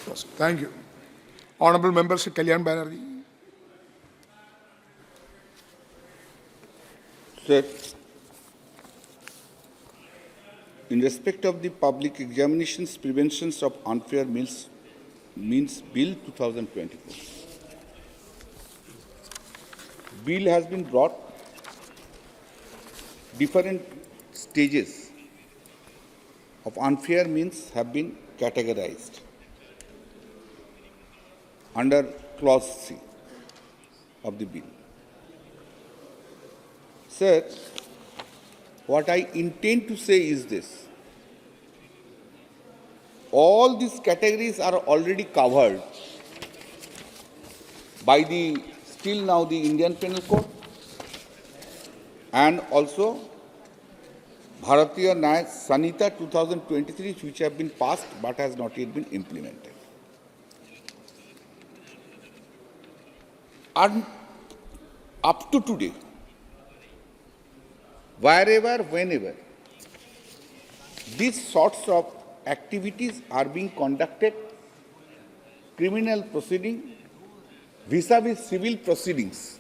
Thank you. Honorable Member Sri Kalyan Banerjee. Sir, in respect of the Public Examinations Preventions of Unfair Means Bill 2024, Bill has been brought different stages of unfair means have been categorized under clause C of the bill. Sir, what I intend to say is this. All these categories are already covered by the still now the Indian Penal Code and also Bharatiya Nyaya Sanhita 2023, which have been passed but has not yet been implemented. And up to today, wherever, whenever, these sorts of activities are being conducted, criminal proceeding vis-a-vis civil proceedings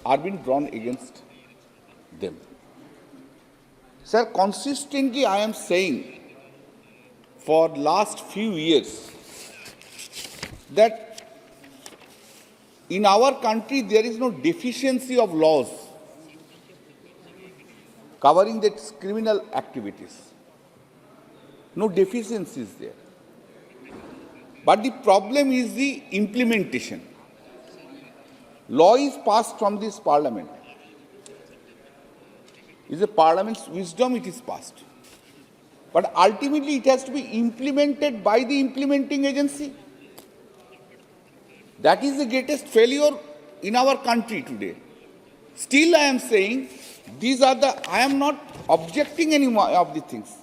are being drawn against them. Sir, consistently I am saying for last few years that in our country there is no deficiency of laws covering the criminal activities. No deficiencies there. But the problem is the implementation. Law is passed from this parliament. It's a parliament's wisdom it is passed. But ultimately it has to be implemented by the implementing agency. That is the greatest failure in our country today. Still I am saying, I am not objecting any of the things.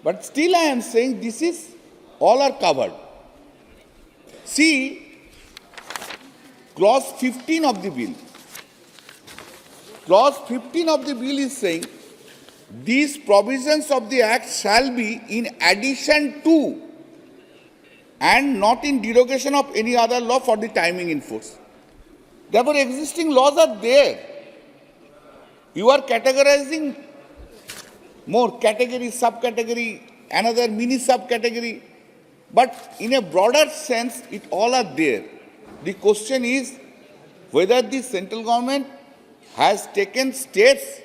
But still I am saying all are covered. See, clause 15 of the bill. Clause 15 of the bill is saying, these provisions of the Act shall be in addition to and not in derogation of any other law for the timing in force. Therefore, existing laws are there. You are categorizing more category, subcategory, another mini subcategory. But in a broader sense, it all are there. The question is whether the central government has taken steps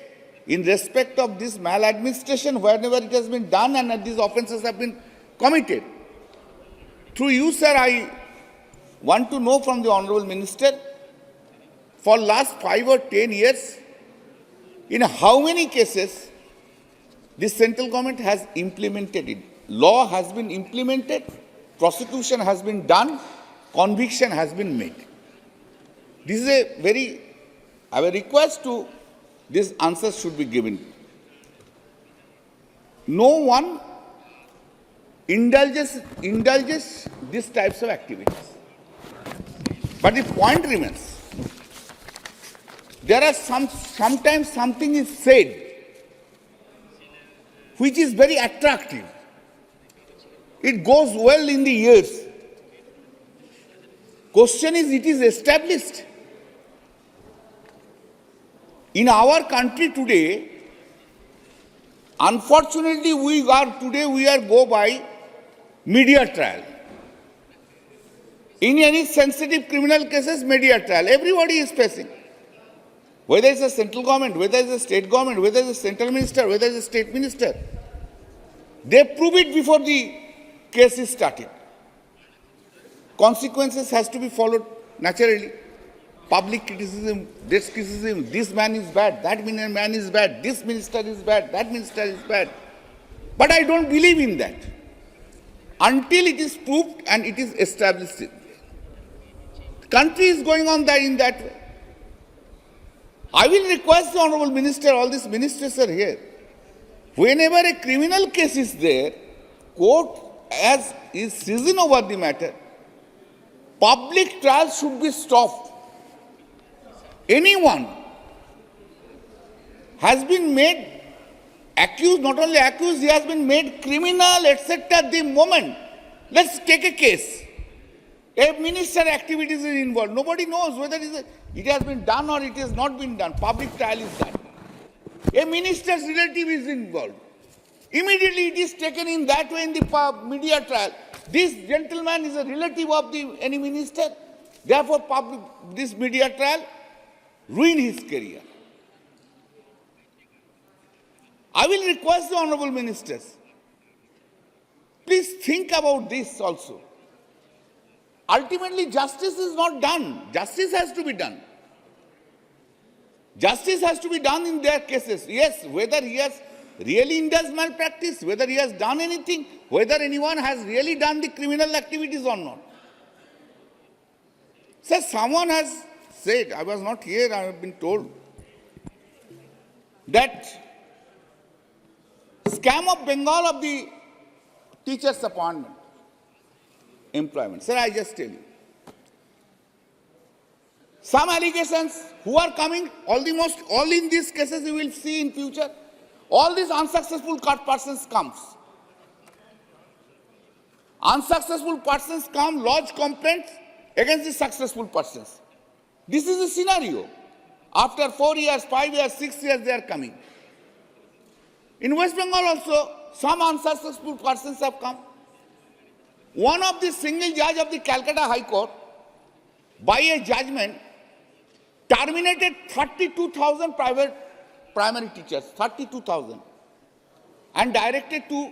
in respect of this maladministration wherever it has been done and these offences have been committed. Through you, sir, I want to know from the Honourable Minister, for last 5 or 10 years, in how many cases the central government has implemented it? Law has been implemented, prosecution has been done, conviction has been made. This is I have a request to this answer should be given. No one indulges these types of activities. But the point remains, there are sometimes something is said which is very attractive. It goes well in the ears. Question is, it is established. In our country today, unfortunately, we are go by media trial. In any sensitive criminal cases, media trial. Everybody is facing. Whether it's a central government, whether it's a state government, whether it's a central minister, whether it's a state minister, they prove it before the case is started. Consequences has to be followed naturally. Public criticism, this man is bad, that man is bad, this minister is bad, that minister is bad. But I don't believe in that until it is proved and it is established. The country is going on in that way. I will request the Honourable Minister, all these ministers are here. Whenever a criminal case is there, court is seizing over the matter, public trial should be stopped. Anyone has been made accused, not only accused, he has been made criminal, etc. The moment Let's take a case. A minister activities is involved. Nobody knows whether it has been done or it has not been done. Public trial is done. A minister's relative is involved. Immediately it is taken in that way in the media trial. This gentleman is a relative of any minister. Therefore, this media trial ruined his career. I will request the honorable ministers, please think about this also. Ultimately, justice is not done. Justice has to be done. Justice has to be done in their cases. Yes, whether he has really indulged malpractice, whether he has done anything, whether anyone has really done the criminal activities or not. So someone has said, I was not here, I have been told, that scam of Bengal of the teacher's appointment, employment. Sir, I just tell you. Some allegations who are coming, all in these cases you will see in future, all these unsuccessful persons comes. Unsuccessful persons come, lodge complaints against the successful persons. This is the scenario. After 4 years, 5 years, 6 years, they are coming. In West Bengal also, some unsuccessful persons have come. One of the single judge of the Calcutta High Court, by a judgment, terminated 32,000 private primary teachers, 32,000, and directed to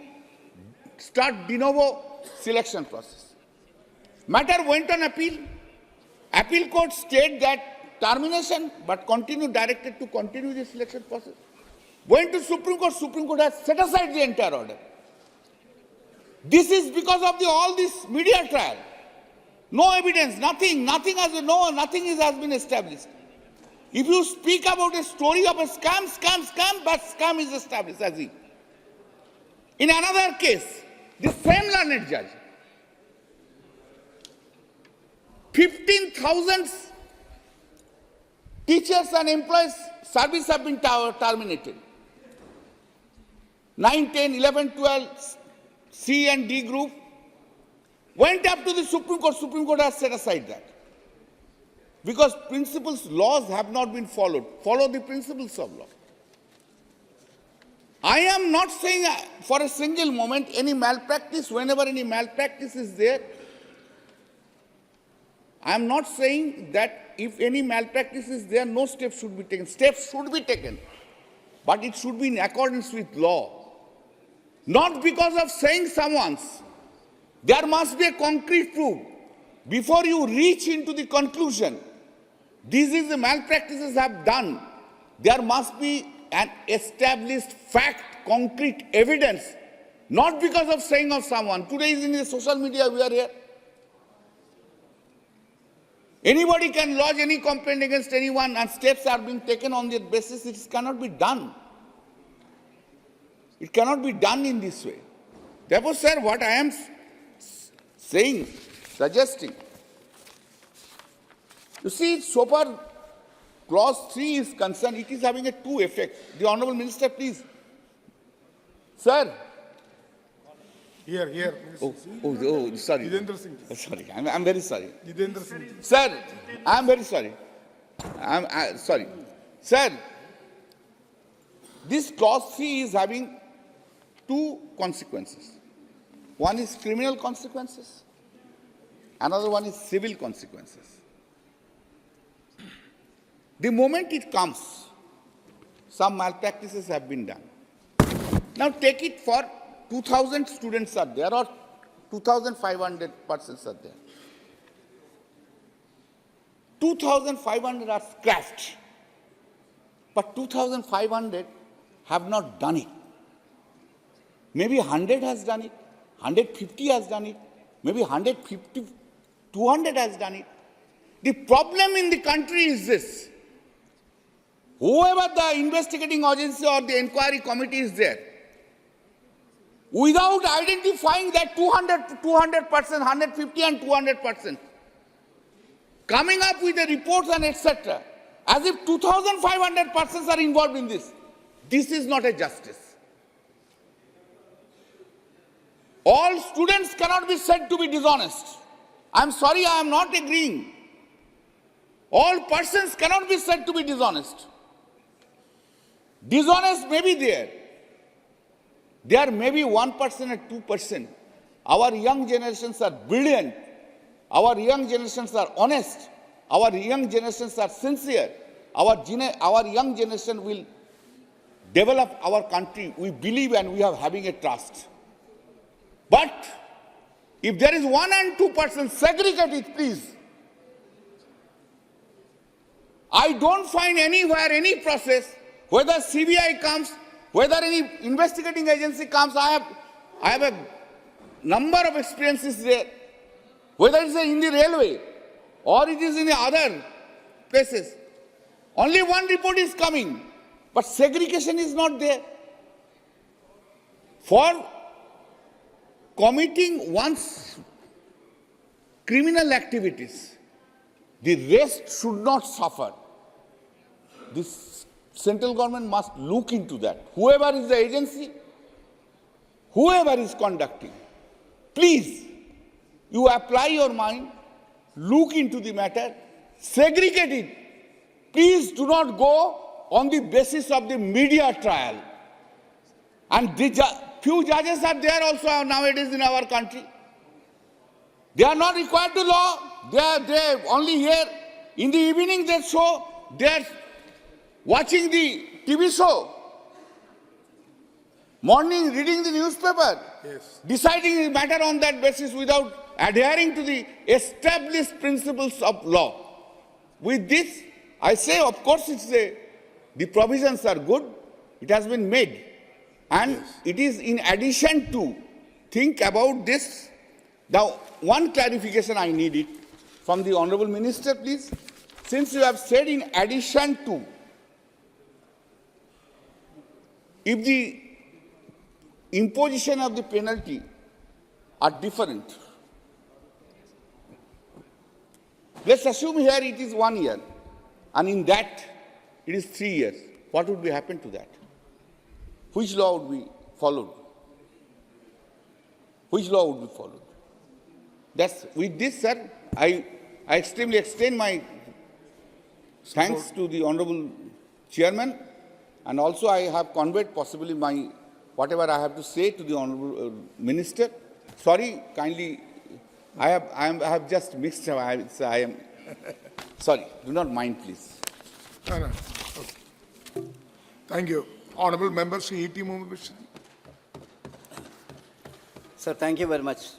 start de novo selection process. Matter went on appeal. Appeal court stayed that termination, but directed to continue the selection process. Went to Supreme Court has set aside the entire order. This is because of all this media trial. No evidence, nothing has been established. If you speak about a story of a scam, but scam is established as if. In another case, the same learned judge, 15,000 teachers and employees service have been terminated. 9, 10, 11, 12, C and D group went up to the Supreme Court. Supreme Court has set aside that. Because principles, laws have not been followed. Follow the principles of law. I am not saying for a single moment any malpractice, whenever any malpractice is there. I am not saying that if any malpractice is there, no steps should be taken. Steps should be taken. But it should be in accordance with law. Not because of saying someone's. There must be a concrete proof. Before you reach into the conclusion, this is the malpractices have done, there must be an established fact, concrete evidence, not because of saying of someone. Today is in the social media, we are here. Anybody can lodge any complaint against anyone and steps are being taken on that basis. It cannot be done. It cannot be done in this way. Therefore, sir, what I am saying, suggesting, you see, so far clause 3 is concerned, it is having a two effect. The Honourable Minister, please. Sir. Here. Oh, sorry. Jitendra Singh. Sorry, I'm very sorry. Jitendra Singh. Sir, I'm very sorry. Sorry. Sir, this clause 3 is having two consequences. One is criminal consequences. Another one is civil consequences. The moment it comes, some malpractices have been done. Now take it for 2,000 students are there or 2,500 persons are there. 2,500 are scratched, but 2,500 have not done it. Maybe 100 has done it, 150 has done it, maybe 150, 200 has done it. The problem in the country is this. Whoever the investigating agency or the inquiry committee is there, without identifying that 200%, 150 and 200%, coming up with the reports and etc., as if 2,500 persons are involved in this. This is not a justice. All students cannot be said to be dishonest. I'm sorry, I am not agreeing. All persons cannot be said to be dishonest. Dishonest may be there. There may be 1% or 2%. Our young generations are brilliant. Our young generations are honest. Our young generations are sincere. Our young generation will develop our country. We believe and we are having a trust. But if there is 1 and 2%, segregate it, please. I don't find anywhere any process, whether CBI comes, whether any investigating agency comes. I have a number of experiences there, whether it's in the railway or it is in the other places. Only one report is coming, but segregation is not there. For committing one's criminal activities, the rest should not suffer. This central government must look into that. Whoever is the agency, whoever is conducting, please, you apply your mind, look into the matter, segregate it. Please do not go on the basis of the media trial. And few judges are there also nowadays in our country. They are not required to law. They are only here. In the evening they show, they are watching the TV show. Morning reading the newspaper. Yes. Deciding the matter on that basis without adhering to the established principles of law. With this, I say, of course, the provisions are good. It has been made. And yes, it is in addition to, think about this. Now, one clarification I need it from the Honorable Minister, please. Since you have said in addition to, if the imposition of the penalty are different, let's assume here it is 1 year, and in that it is 3 years. What would be happen to that? Which law would be followed? Which law would be followed? That's, with this, sir, I extremely extend my thanks to the Honorable Chairman, and also I have conveyed possibly my whatever I have to say to the Honorable Minister. Sorry, kindly, I have just mixed. I am sorry. Do not mind, please. No. Okay. Thank you. Honorable Member, Sri E.T. Mohammed Bashir. Sir, thank you very much.